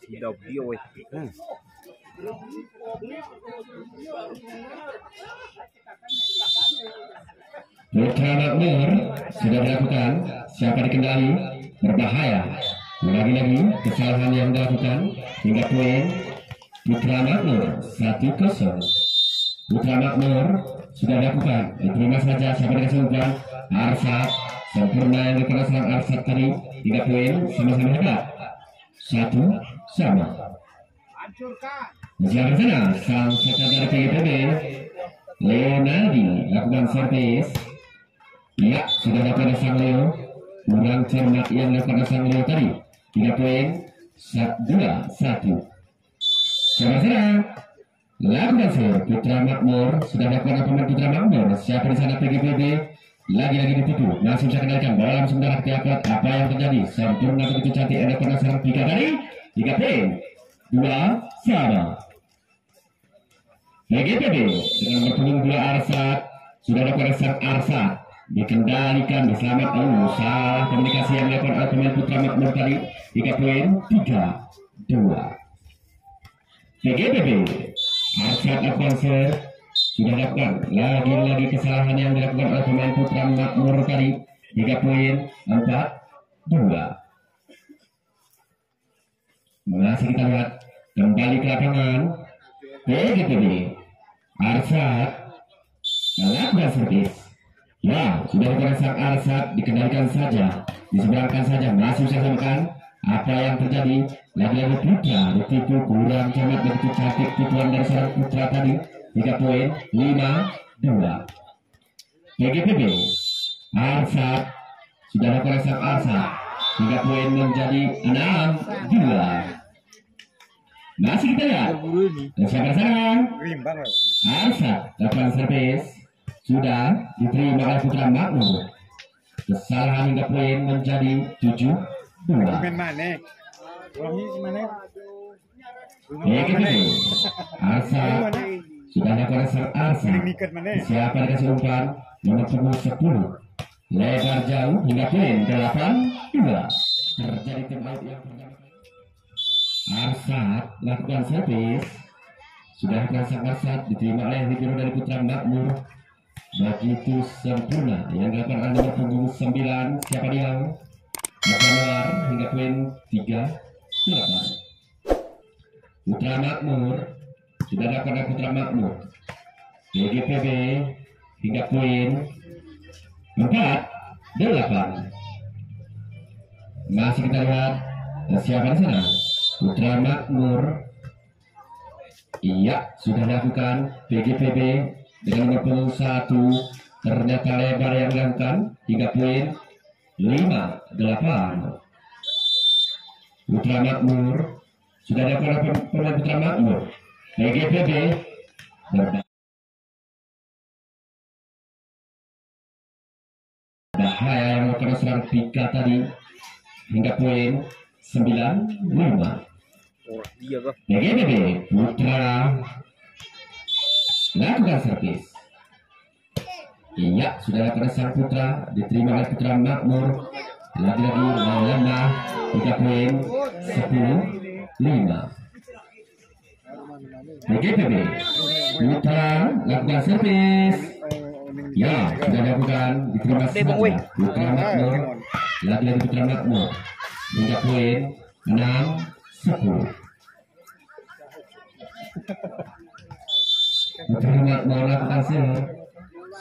Sudah dia weh. Putra Makmur sudah dilakukan, siapa dikendali berbahaya. Lagi-lagi kesalahan yang dilakukan hingga poin Putra Makmur 1-0. Putra Makmur sudah dilakukan, diterima saja siapa dikasih umpan. Arsat sempurna yang dilakukan serang Arsat tadi hingga poin sama-sama hebat 1-1. Siapa sana sang setter dari PGPB Leonardi lakukan servis. Ya, sudah dapat sang Leo. Kurang cermat yang dilakukan sang Leo tadi. 3 poin 2-1. Siapa serang lakukan serve. Putra Makmur sudah dilakukan pemain Putra Makmur. Siapa di sana PGPB lagi-lagi ditipu, masih bisa kendalikan bola langsung mendarat ke upload. Apa yang terjadi? Sempurna begitu cantik yang dilakukan serang 3 tadi. 3 poin 2-1. PGPB dengan berpunggung bola Arsat sudah dapat serang Arsat dikendalikan diselamatkan. Salah komunikasi yang dilakukan oleh pemain Putra Makmur tadi. 3 poin 3-2. PGPB Arsat lakukan serve sudah dapat lagi-lagi kesalahan yang dilakukan oleh pemain Putra Makmur tadi. 3 poin 4-2. Masih kita lihat kembali ke lapangan. PGPB Arsat lakukan servis. Ya, sudah dilakukan sang Arsat, dikendalikan saja, diseberangkan saja, masih bisa samakan. Apa yang terjadi? Lagi-lagi Putra ditipu, kurang cermat begitu cantik tipuan dari seorang Putra tadi. 3 poin 5-2. PGPB Arsat sudah dilakukan sang Arsat, 3 poin menjadi 6-2. Masih kita lihat dan siapa serang Arsat lakukan servis sudah diterima oleh Putra Makmur. Kesalahan hingga poin menjadi 7-2. PGPB Arsat sudah dilakukan serang Arsat. Siapa dikasih umpan nomor 10 lebar jauh hingga poin 8-2. Terjadi tim out yang pertama. Arsat lakukan servis sudah dilakukan sang Arsat, diterima oleh Hidro dari Putra Makmur begitu sempurna yang dilakukan oleh nomor punggung 9 siapa dia Januar hingga poin 3-8. Putra Makmur sudah dilakukan oleh Putra Makmur. PGPB hingga poin 4-8. Masih kita lihat siapa di sana Putra Makmur. Iya, sudah dilakukan PGPB dengan nomor punggung 1 ternyata lebar yang dilakukan 3 poin 5-8. Putra Makmur sudah dilakukan pemain Putra Makmur. PGPB berbahaya yang melakukan serang 3 tadi hingga poin 9-5. PGPB Putra lakukan servis. Iya, sudah lakukan sang Putra, diterima oleh Putra Makmur. Lagi-lagi lemah 3 poin 10-5. PGPB Putra lakukan servis. Ya, sudah dilakukan, diterima saja Putra Makmur. Lagi-lagi Putra Makmur hingga poin 6-10. Putra Makmur lakukan serve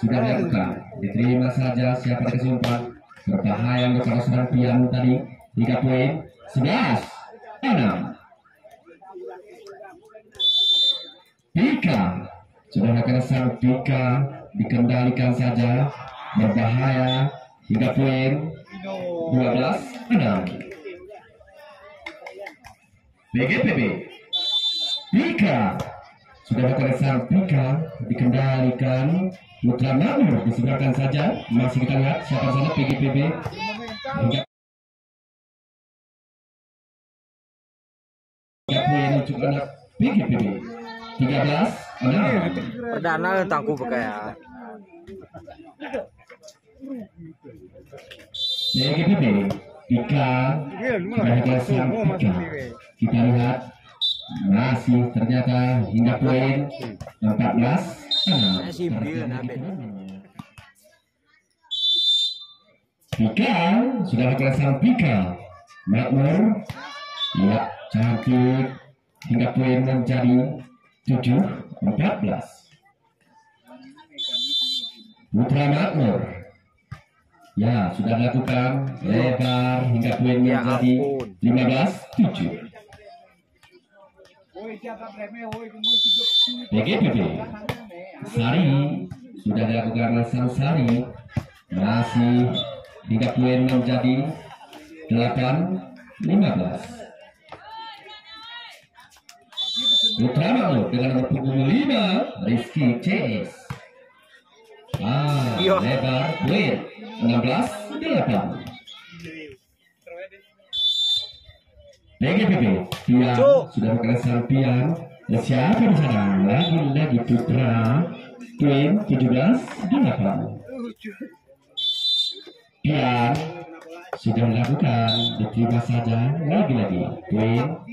sudah dilakukan, diterima saja siapa dikasih umpan. Berbahaya untuk para serang pian tadi. 3 poin 11-6. Pika sudah dilakukan serang Pika, dikendalikan saja, berbahaya hingga poin 12-6. PGPB Pika sudah dilakukan serang Pika, dikendalikan Putra Makmur, diseberangkan saja. Masih kita lihat siapa sana PGPB hingga poin untuk anak PGPB 13-6. Perdana tangku pakai ya. PGPB Pika sudah dilakukan serang Pika kita lihat masih ternyata hingga poin 14-6. Pika sudah berkesan Pika Makmur, ya cantik hingga poin menjadi 7-14. Putra Makmur, ya sudah dilakukan lebar hingga poin menjadi 15-7. PGPB Sari sudah dilakukan Sang Sari, masih hingga poin menjadi 8-15. Putra Makmur dengan nomor punggung 5 Rizky CS. Lebar poin 16-8. PGPB Pian sudah berkesan Pian. Siapa di sana? Lagi Putra poin 17-8. Pian sudah dilakukan, diterima saja. Lagi poin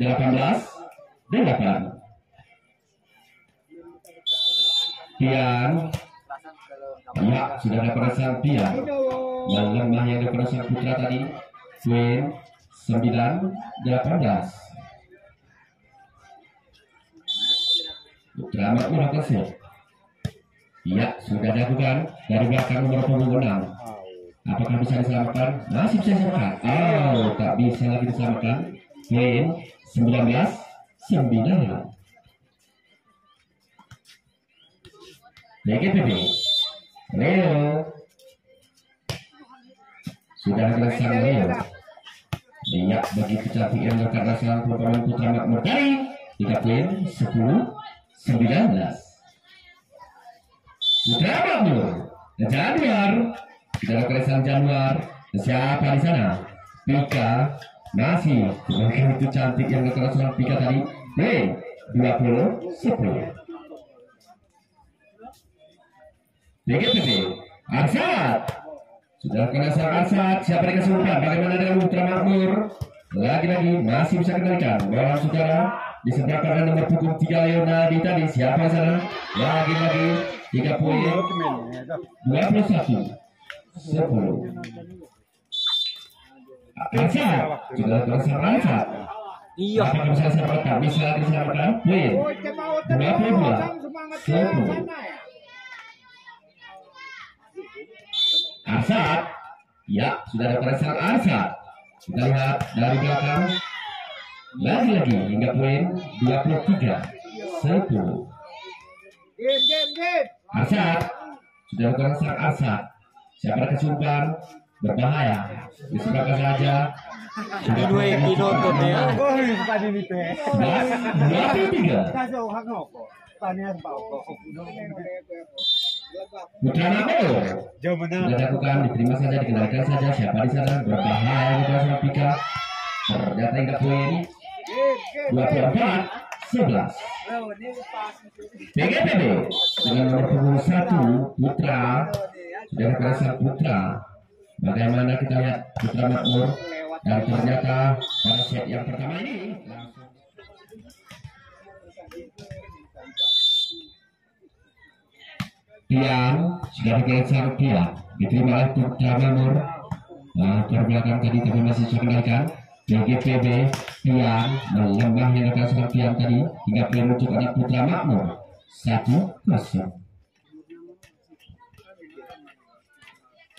18-8. Pian, ya sudah berkesan Pian. Dan lemah yang berkesan Putra tadi poin 9-18. Putra Makmur berkesan. Ya sudah dilakukan dari belakang nomor punggung 6. Apakah bisa diselamatkan? Masih bisa diselamatkan. Tak bisa lagi diselamatkan. Poin 19-9. PGPB Leo sudah selesai. Leo lihat begitu cantik yang karena seorang pemain Putra Makmur dari 3 poin 10-19. Putra Makmur Januar sudah berkesan Januar. Siapa di sana? Pika masih begitu cantik yang berkesan Pika tadi. 20-10. PGPB Arsat sudah berkesan Arsat. Siapa yang kesulitan? Bagaimana dengan Putra Makmur? Lagi-lagi masih bisa kendalikan bola saudara di sebelah kanan nomor punggung 3 Leonardi tadi. Siapa di sana? Lagi-lagi 3 poin 21-10. Arsat sudah berkesan Arsat. Apakah bisa diselamatkan? Bisa diselamatkan. Poin 22-10. Arsat, ya sudah ada perasaan Arsat. Kita lihat dari belakang. Lagi hingga poin 23-10. Arsat sudah ada perasaan Arsat. Siapa kesumpan berbahaya. Disebabkan saja. Sudah 23. Putra Makmur sudah dilakukan, diterima saja, dikendalikan saja. Siapa di sana? Berbahaya di kelas Pika. Ternyata hingga poin 24-11. PGPB dengan nomor punggung 1 Putra sudah berkesan Putra. Bagaimana kita lihat Putra Makmur, dan ternyata pada set yang pertama ini Pian sudah bergeser. Pian diterima oleh Putra Makmur. Terbelakang tadi tapi masih bisa kendalikan. PGPB Pian melemah yang akan serang Pian tadi hingga Pian untuk anak Putra Makmur 1-0.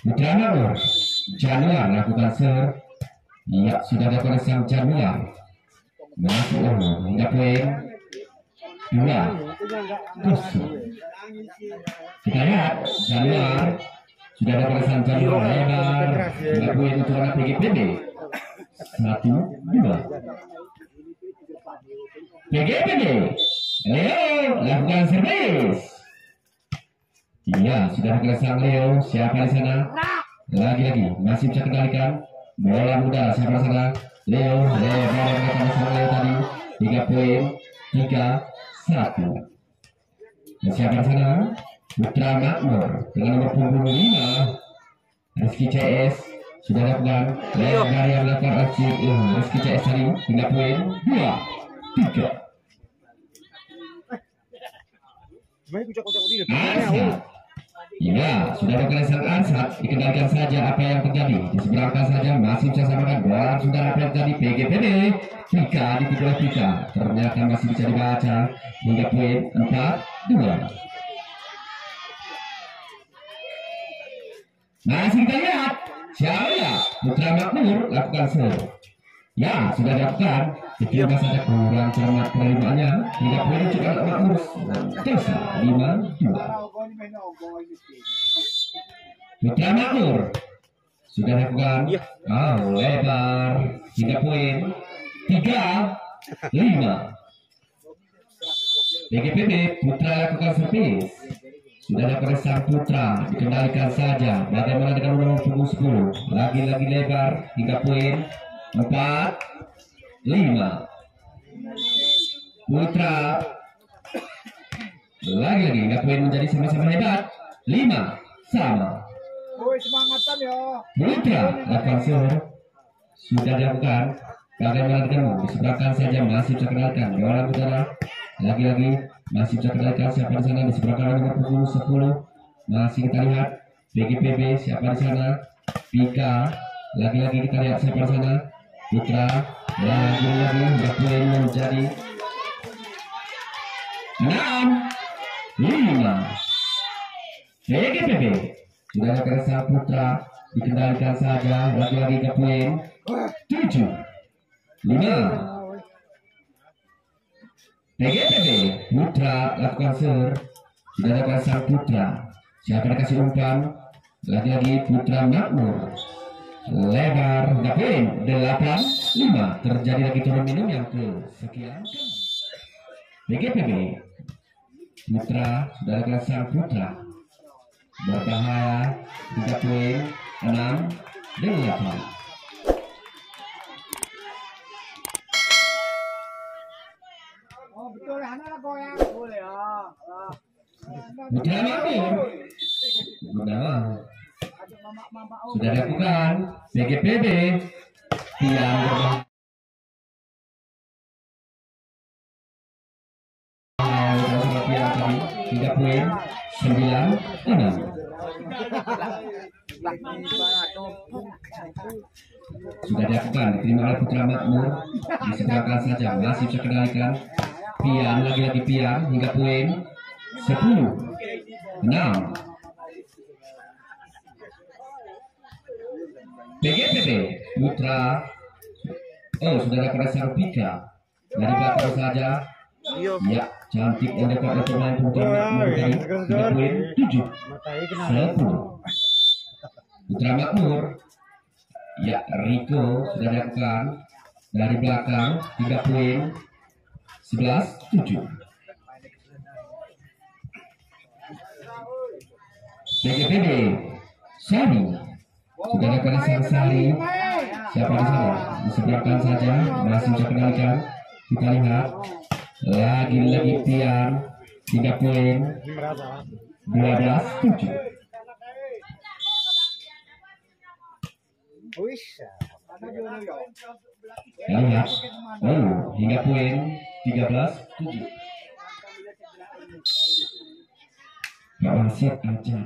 Putra Makmur Januar lakukan ser. Ya sudah ada koneksi Januar masih hingga poin 2-0. Kita lihat Januar sudah ada koneksi Januar lebar hingga poin untuk anak PGPB 1-2. PGPB Leo lakukan servis. Iya sudah ada koneksi Leo. Siapa di sana? Lagi masih bisa kendalikan bola muda. Siapa di sana? Leo mengatakan sama Leo tadi 3 poin 3-1. Dan siapa di sana? Putra Makmur dengan nomor punggung 5 Rizky CS. sudah lakukan lebar yang dilakukan aksi Rizky CS Salim hingga poin 2-3. Arsat, ya sudah lakukan sang Arsat, dikendalikan saja apa yang terjadi, diseberangkan saja masih bisa samakan bola sudah apa yang terjadi. PGPD Pika di kedua Pika ternyata masih bisa dibaca hingga poin 4-2. Masih kita lihat siapa ya Putra Makmur lakukan serve. Ya sudah dilakukan, ketika saja kurang cermat penerimaannya hingga poin juga Makmur tersisa 5-2. Putra Makmur sudah dilakukan lebar hingga poin 3-5. PGPB Putra lakukan servis. Sudah dapat sang Putra dikendalikan saja. Bagaimana dengan nomor punggung 10? Lagi-lagi lebar hingga poin 4-5. Putra lagi-lagi hingga poin menjadi sama-sama hebat 5 sama. Putra lakukan serve. Sudah dilakukan. Bagaimana dengan diseberangkan saja masih bisa kendalikan. Bola utara lagi-lagi masih bisa kendalikan siapa di sana diseberangkan nomor punggung 10. Masih kita lihat BGPB siapa di sana. Pika lagi-lagi kita lihat siapa di sana. Putra lagi-lagi poin menjadi 6-5. BGPB sudah lakukan Putra dikendalikan saja lagi-lagi ke poin 7-5. PGPB Putra lakukan serve. Sudah lakukan sang Putra. Siapa dikasih umpan? Lagi-lagi Putra Makmur. Lebar hingga poin 8-5. Terjadi lagi turun minum yang kesekian. PGPB Putra sudah lakukan sang Putra. Berbahaya hingga poin 6-8. Putra Makmur sudah dilakukan BGPB yang berbahaya hingga poin 9-6. Sudah dilakukan diterima oleh Putra Makmur, diseberangkan saja masih bisa kendalikan. Pian lagi-lagi Pian hingga poin 10-6. PGPB Putra sudah dapat sang Pika dari belakang saja. Ya cantik yang dapat pemain Putra Makmur dari hingga poin 7-10. Putra Makmur ya Rico sudah dilakukan dari belakang hingga poin 11-7. BGPB Sari sudah dilakukan sang Sari. Siapa di sana? Diseberangkan saja masih bisa kendalikan. Kita lihat lagi-lagi Pian hingga poin 12-7. Ya, lihat hingga poin 13-7. Pak Wasit aja.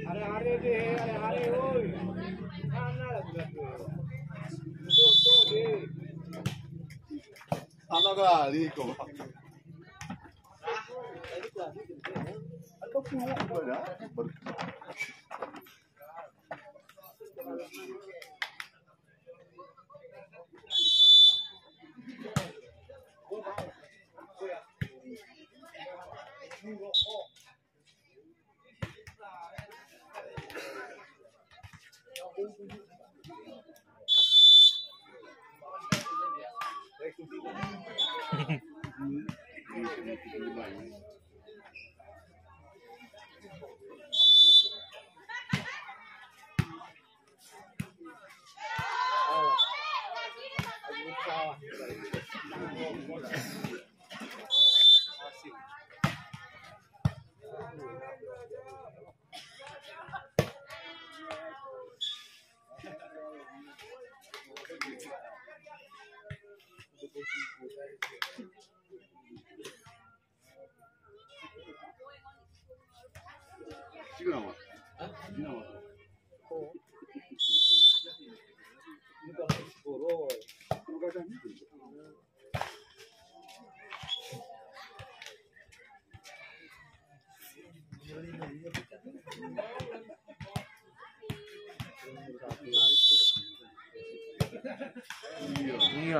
Sana kali kok. Atau punya ada? 지금 나와. 지금 나와. Iya.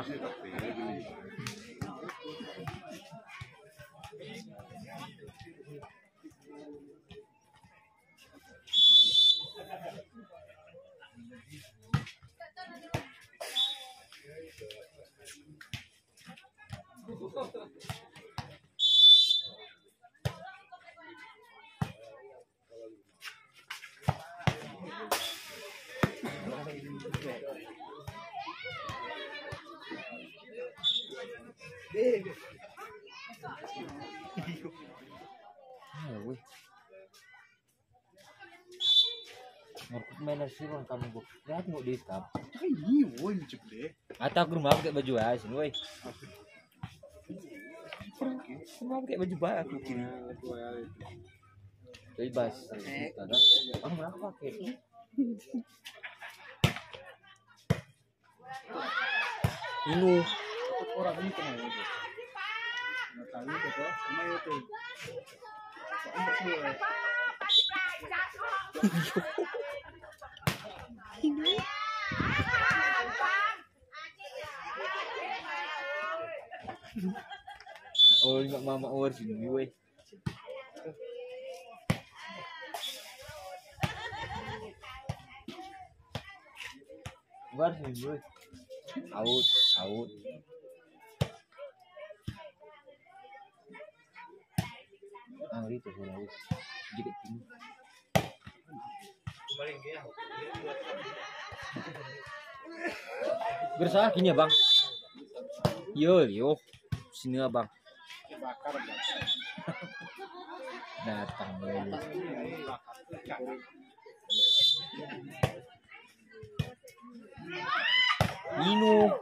Wih. Ngorkut mainan sih orang kamu gue. Lihat mau di tab. Ini woi cepet. Atau aku rumah pakai baju aja woi. Rumah pakai baju baik aku kiri. Bebas. Orang berapa pakai? Ini orang ini kemana? Tahu betul, sama itu. Oh, enggak mama over sini, woi. Bar sini, woi. Out, out. Ah, itu bola woi. Jadi tinggi. Bersalah gini ya, Bang. Yo, yo. Sini lah, Bang. Datang lagi. Nino.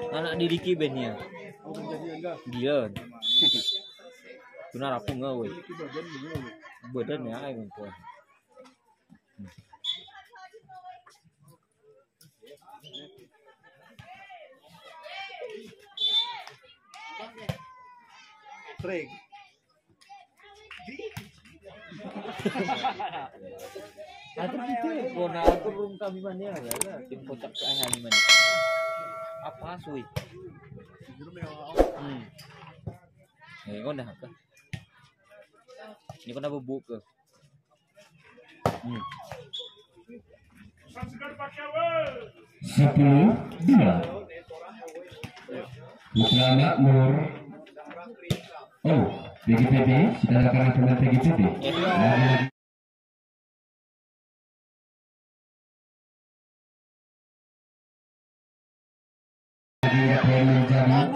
Anak diriki bennya. Dia. Tuna rapung nggak woi. Badan ya aing tuh. Trek. Atur gitu. Kona atur rum kami mana ya? Tim kocak ke ayah ni mana? Apa suy? Ini kau dah apa? Ini kau dah bubuk ke? 10-2. Putra Makmur. Oh, PGPD sudah kalah dengan PGPD. lagi poin menjadi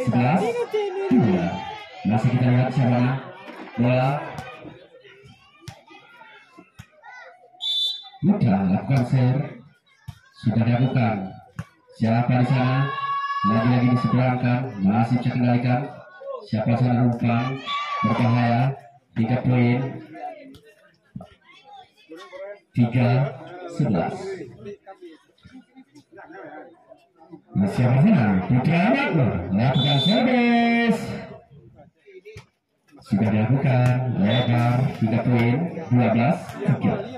11-2. Masih kita lihat siapa bola. Putra lakukan serve, sudah dilakukan. Siapa di sana? Lagi-lagi diseberangkan, masih bisa kendalikan. Siapa sana umpan berbahaya. 3 poin. 3-11. Siapa sana? Putra Makmur lakukan service, sudah dilakukan. Lebar 3 poin. 12-3.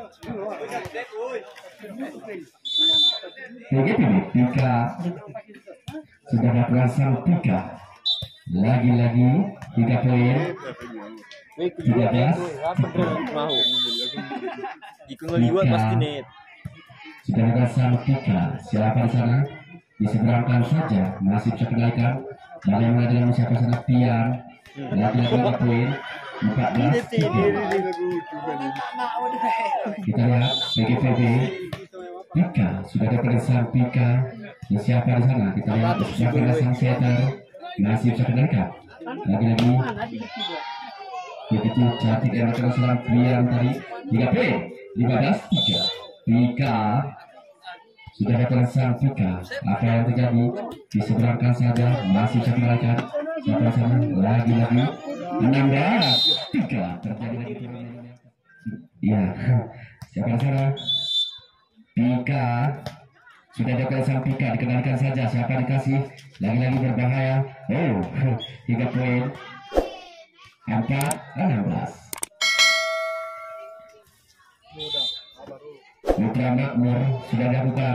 PGPB Pika sudah melakukan sang Pika, lagi-lagi 3 poin. 13. Mau. Jika ngeliwat pasti net. Sudah melakukan sang Pika. Siapa di sana? Diseberangkan saja, masih bisa kendalikan. Bagaimana dengan siapa sana? Pian, lagi-lagi 4 poin. 14-3. Kita lihat PGPB Pika sudah ada sang Pika. Dan siapa di sana? Kita lihat siapa sang setter, masih bisa kendalikan. Lagi-lagi begitu cantik yang akan serang Pian tadi. 3 poin. 15-3. Pika sudah ada sang Pika. Apa yang terjadi? Diseberangkan saja, masih bisa kendalikan. Siapa di sana? Lagi-lagi 16-3. Terjadi lagi turunannya. Ya, siapa di sana? Pika sudah ada sang Pika, dikendalikan saja. Siapa dikasih? Lagi-lagi berbahaya. Oh, 3 poin. 4-16. Putra Makmur sudah dilakukan.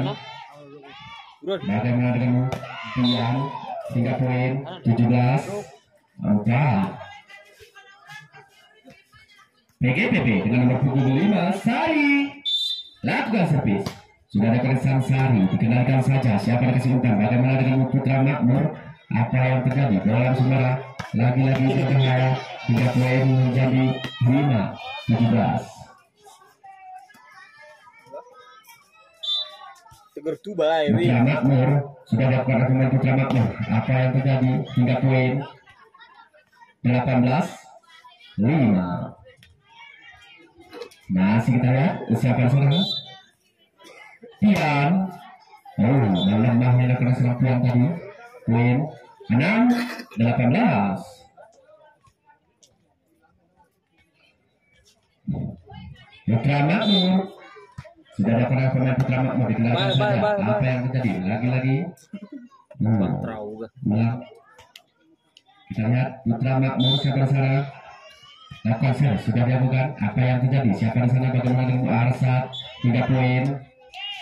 Bagaimana dengan Pian? 3 poin. 17-4. PGPB dengan nomor punggung 5 Sari lakukan servis. Sudah ada sang Sari, dikenalkan saja. Siapa dikasih umpan? Bagaimana dengan Putra Makmur? Apa yang terjadi? Bola Sumera lagi-lagi berbahaya. 3 poin menjadi 5-17. Putra Makmur sudah dilakukan pemain Putra Makmur. Apa yang terjadi? 3 poin. 18-5. Masih kita lihat siapa seorang Pian. Oh, lemahnya kena serang Pian tadi. Poin 6-18. Putra Makmur sudah ada pemain Putra Makmur dikenalkan saja. Apa yang terjadi? Lagi-lagi kita lihat Putra Makmur siapa di sana? Lakukan serve, sudah dilakukan. Apa yang terjadi? Siapa di sana? Bagaimana dengan Arsat? 3 poin.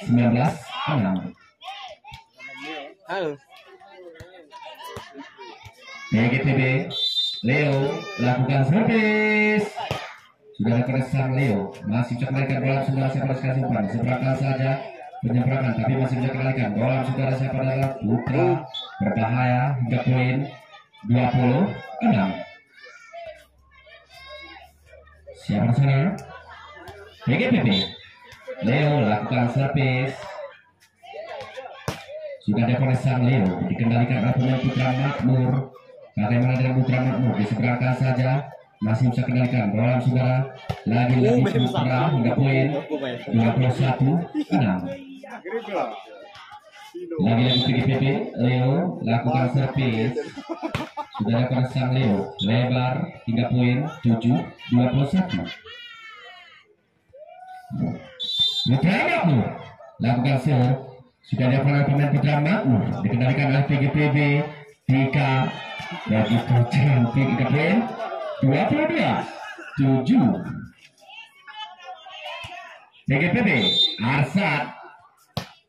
19-6. Halo. PGPB Leo lakukan service. Sudah ada sang Leo, masih bisa kendalikan bola. Sudah siapa sekali umpan, seberangkan saja penyeberangan, tapi masih bisa kendalikan bola. Sudah siapa adalah Putra berbahaya. 3 poin. 26. Siapa di sana? PGPB Leo lakukan service. Sudah ada sang Leo, dikendalikan oleh pemain Putra Makmur. Bagaimana dengan Putra Makmur? Diseberangkan saja, masih bisa kendalikan bola. Saudara lagi-lagi Putra 3 poin. 21-6. Lagi-lagi PGPB Leo lakukan service. Sudah ada sang Leo, lebar 3 poin. 7-21. Putra Makmur lakukan serve. Sudah ada pemain Putra Makmur, dikendalikan oleh PGPB. Pika begitu cantik. 3 poin. 22-7. PGPB Arsat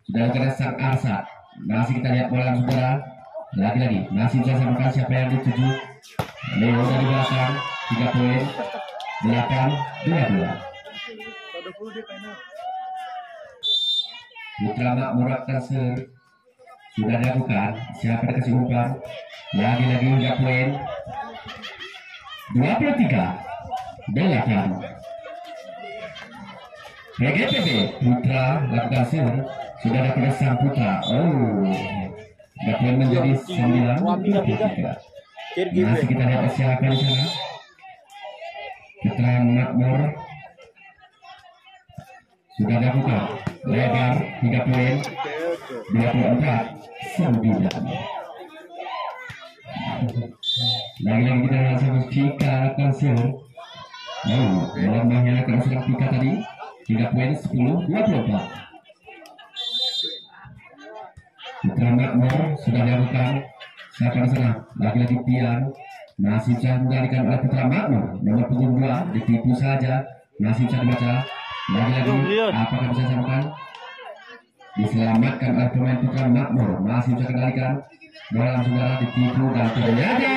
sudah ada sang Arsat. Masih kita lihat bola saudara. Lagi-lagi masih bisa samakan siapa yang dituju. Leo dari belakang. 3 poin. 8-22. Putra Makmur akan sudah dilakukan. Siapa dikasih umpan? Lagi-lagi 3 poin. 23-8. PGPB Putra lakukan sudah ada sang Putra. Oh, Gapun menjadi 9-3. Masih kita lihat siapa di sana. Putra Makmur sudah dilakukan lebar 3 poin 24-9. Lagi-lagi kita lihat sama Pika Kansil. Melemahnya kehasil Pika tadi 3 poin 10-24. Putra Makmur sudah dilakukan siapa di sana. Lagi-lagi Pian masih bisa mengendalikan oleh Putra Makmur. Nomor punggung 2 ditipu saja, masih bisa dibaca. Lagi-lagi apakah bisa samakan? Diselamatkan oleh pemain Putra Makmur, masih bisa dikendalikan. Bola langsung darah ditipu dan ternyata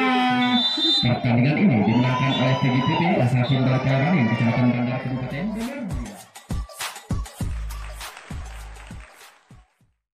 pertandingan ini dimenangkan oleh PGPP Asafin dari Karawanin, Kecamatan Bandar Kabupaten Demak.